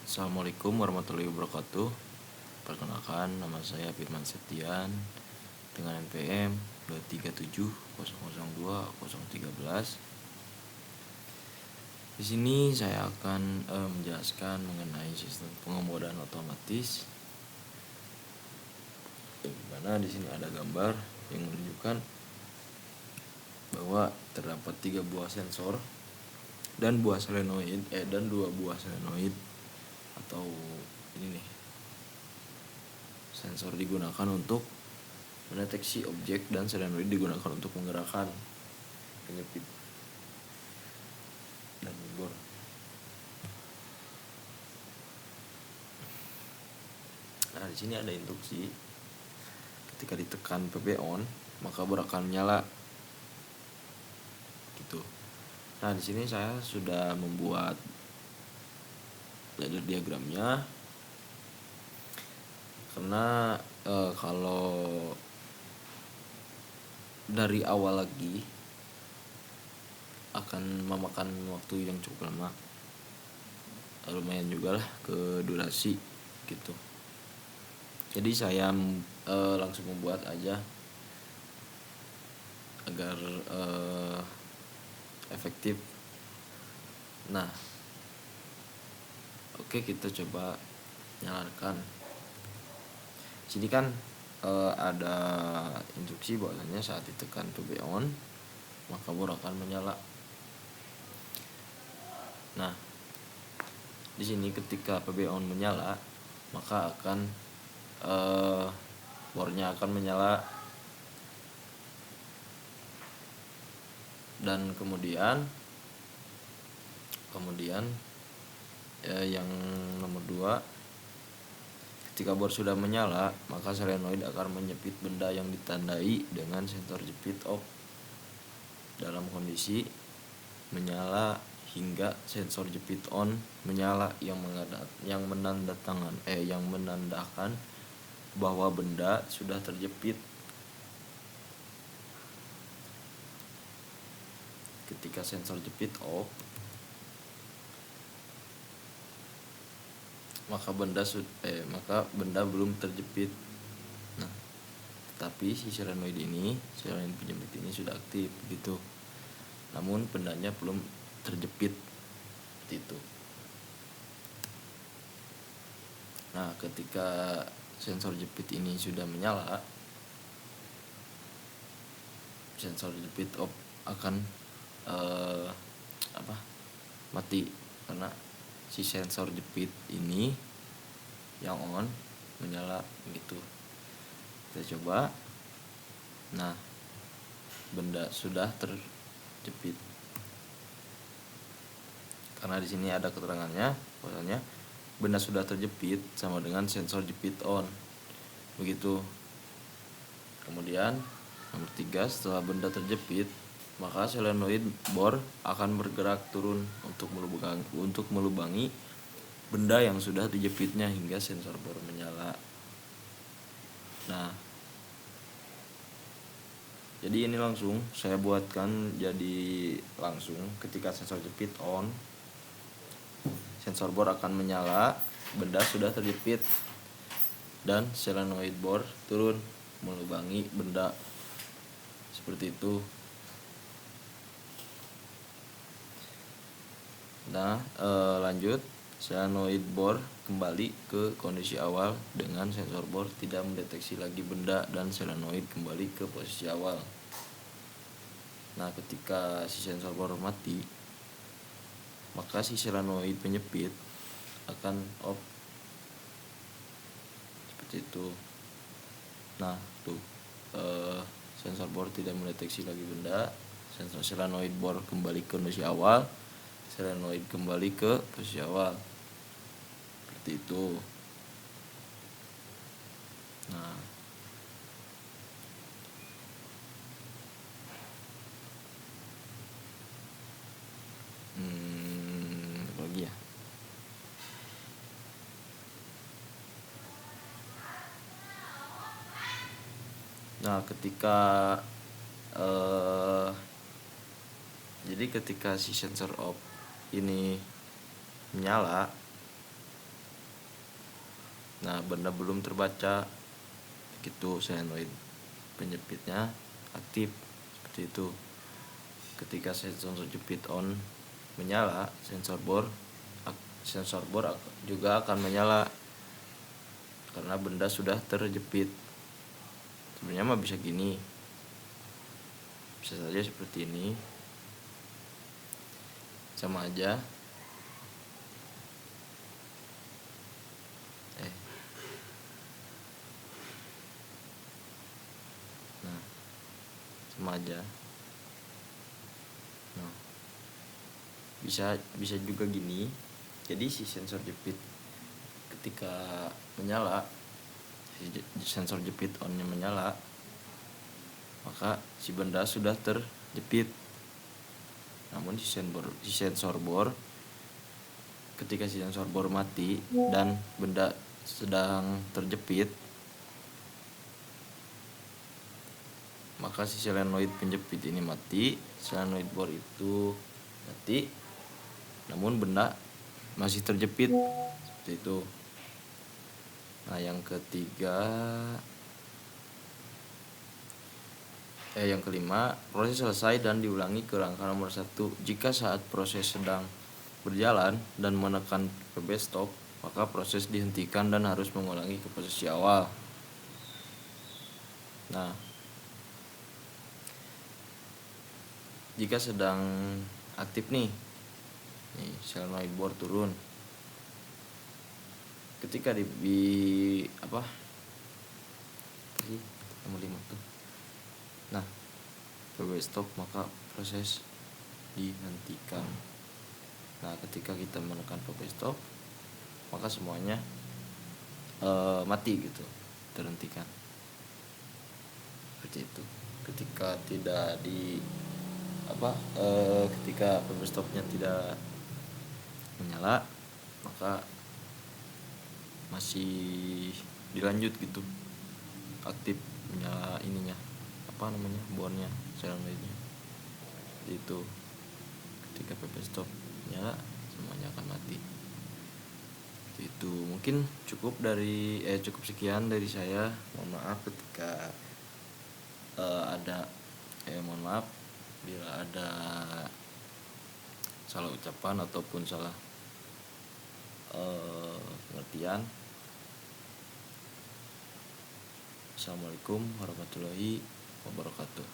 Assalamualaikum warahmatullahi wabarakatuh. Perkenalkan, nama saya Firman Septian dengan NPM 237002013. Di sini saya akan menjelaskan mengenai sistem pengemodaan otomatis. Di mana di sini ada gambar yang menunjukkan bahwa terdapat 3 buah sensor dan dua buah solenoid atau ini nih, sensor digunakan untuk mendeteksi objek dan solenoid digunakan untuk menggerakkan penyepit dan bor. Nah, di sini ada instruksi. Ketika ditekan PB on, maka bor akan menyala. Gitu. Nah, di sini saya sudah membuat ladder diagramnya. Karena kalau dari awal lagi akan memakan waktu yang cukup lama, lumayan juga lah ke durasi gitu. Jadi saya langsung membuat aja agar efektif. Nah, oke, kita coba nyalakan. Sini kan ada instruksi bahwasanya saat ditekan PB on maka bor akan menyala. Nah, di sini ketika PB on menyala maka akan bornya akan menyala, dan kemudian yang nomor 2, ketika bor sudah menyala, maka solenoid akan menyepit benda yang ditandai dengan sensor jepit off dalam kondisi menyala hingga sensor jepit on menyala yang menandakan bahwa benda sudah terjepit. Ketika sensor jepit off, maka benda belum terjepit. Nah, tetapi si solenoid penjepit ini sudah aktif gitu. Namun bendanya belum terjepit gitu. Nah, ketika sensor jepit ini sudah menyala, sensor jepit off akan mati karena si sensor jepit ini yang on menyala gitu. Kita coba. Nah, benda sudah terjepit. Karena di sini ada keterangannya bahwasanya benda sudah terjepit sama dengan sensor jepit on. Begitu. Kemudian nomor 3, setelah benda terjepit, maka solenoid bor akan bergerak turun untuk melubangi benda yang sudah dijepitnya hingga sensor bor menyala. Nah, jadi ini langsung saya buatkan jadi langsung ketika sensor jepit on, sensor bor akan menyala, benda sudah terjepit, dan solenoid bor turun melubangi benda. Seperti itu. Nah, lanjut, solenoid bor kembali ke kondisi awal dengan sensor bor tidak mendeteksi lagi benda dan solenoid kembali ke posisi awal. Nah, ketika si sensor bor mati, maka si solenoid penyepit akan off. Seperti itu. Nah, tuh sensor bor tidak mendeteksi lagi benda, sensor solenoid bor kembali ke kondisi awal, solenoid kembali ke posisi awal. Seperti itu. Nah, apa lagi ya? Nah, ketika si sensor off ini menyala, Nah, benda belum terbaca, gitu, solenoid penjepitnya aktif seperti itu. Ketika sensor jepit on menyala, sensor bor juga akan menyala karena benda sudah terjepit. Sebenarnya mah bisa gini, bisa saja seperti ini, sama aja. Nah, sama aja. Nah, bisa juga gini. Jadi si sensor jepit ketika menyala, si sensor jepit onnya menyala, maka si benda sudah terjepit. Namun si sensor bor, ketika si sensor bor mati dan benda sedang terjepit, maka si solenoid penjepit ini mati, solenoid bor itu mati, namun benda masih terjepit seperti itu. Nah, yang kelima, proses selesai dan diulangi ke langkah nomor 1. Jika saat proses sedang berjalan dan menekan PB stop, maka proses dihentikan dan harus mengulangi ke posisi awal. Nah, jika sedang aktif nih solenoid bor turun. Ketika nomor 5 tuh. Nah, PB stop, maka proses dihentikan. Nah, ketika kita menekan PB stop, maka semuanya mati gitu, terhentikan. Seperti itu. Ketika tidak ketika PB stopnya tidak menyala, maka masih dilanjut gitu, aktif menyala ininya, bornya, solenoidnya. Itu ketika PB stop nyala, semuanya akan mati. Itu mungkin cukup sekian dari saya. Mohon maaf ketika mohon maaf bila ada salah ucapan ataupun salah pengertian. Assalamualaikum warahmatullahi wabarakatuh.